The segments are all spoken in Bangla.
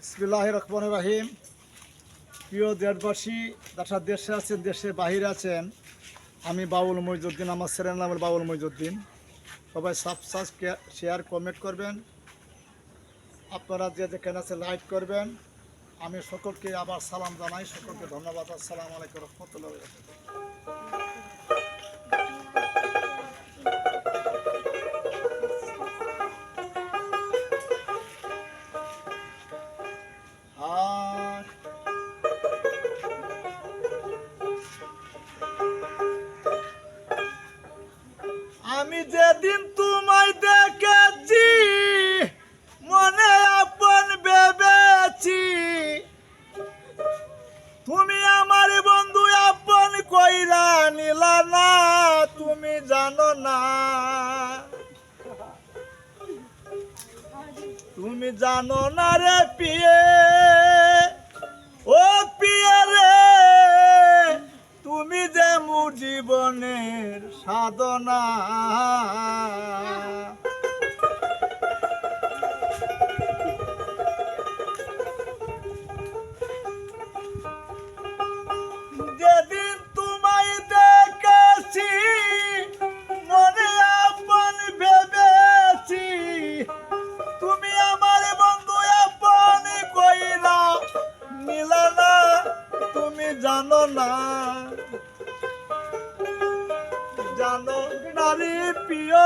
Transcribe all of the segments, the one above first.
বিসমিল্লাহির রহমানির রহিম। প্রিয় দেশবাসী, যারা দেশে আছেন, দেশের বাহিরে আছেন, আমি বাউল মইজুদ্দিন, আমার চ্যানেল নাম বাউল মইজুদ্দিন। সবাই সাবস্ক্রাইব, শেয়ার, কমেন্ট করবেন। আপনারা যে যেখানে আছে লাইক করবেন। আমি সকলকে আবার সালাম জানাই, সকলকে ধন্যবাদ। আসসালামু আলাইকুম রহমতুল্লাহ। আমি যেদিন তোমায় দেখেছি, মনে আপন ভেবেছি, তুমি আমার বন্ধু আপন কইরা নিলা না, তুমি জানো না, তুমি জানো না রে পিয়ে, ও পিয়ে রে, তুমি যে মোর জীবনের সাধনা। যেদিন তোমায় দেখেছি, মনে আপন ভেবেছি, তুমি আমার বন্ধু আপন কইরা নিলা না, তুমি জানো না, জানো নারী প্রিয়,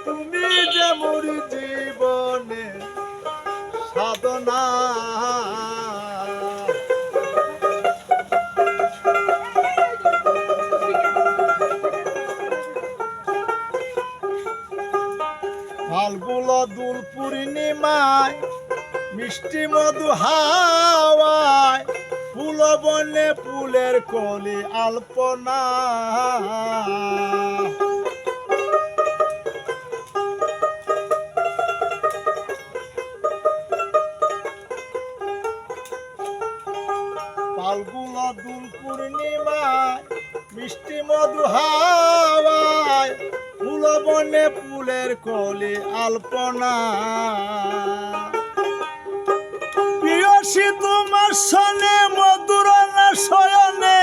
তুমি যে মোর জীবনে সাধনা। ফাল্গুন দোল পূর্ণিমায় মিষ্টি মধু হাওয়ায়, ফুল বনে ফুলের কলি আলপনা। ফাল্গুন দোল পূর্ণিমায় মিষ্টি মধু হাওয়ায়, ফুল বনে ফুলের কলি আলপনা। প্রিয়সী তোমার সনে মধুর না শয়নে,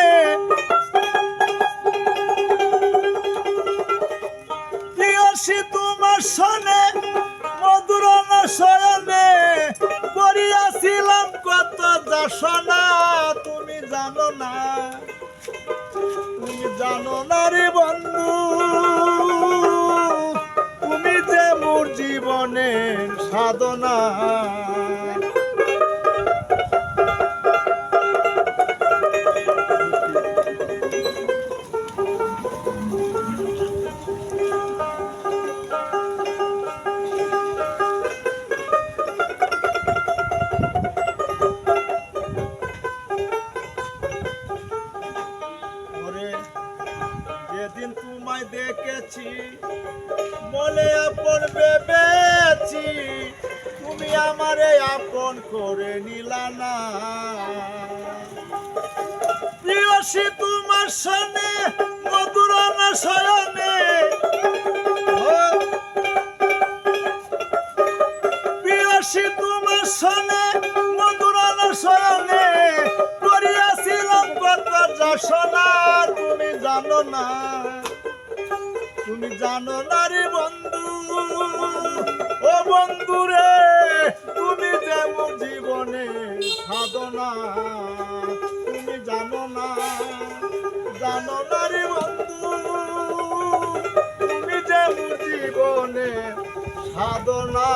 প্রিয়সী তোমার সনে মধুর না শয়নে, করিয়াছিলাম কত যাসনা, তুমি জানো না, তুমি জানো না রে বন্ধু, তুমি যে মোর জীবনের সাধনা। যেদিন তোমায় দেখেছি, মনে আপন ভেবেছি, তুমি আমারে আপন করে নিলা না, প্রিয়সী তোমার সনে মধুর না শয়নে, প্রিয়সী তোমার সনে মধুর না শয়নে, করিয়াছিলাম কত যাসনা, তুমি জানো না, তুমি জানো না রে বন্ধু, ও বন্ধু রে, তুমি যে মোর জীবনে সাধনা, তুমি জানো না, জানো না রে বন্ধু, তুমি যে মোর জীবনে সাধনা।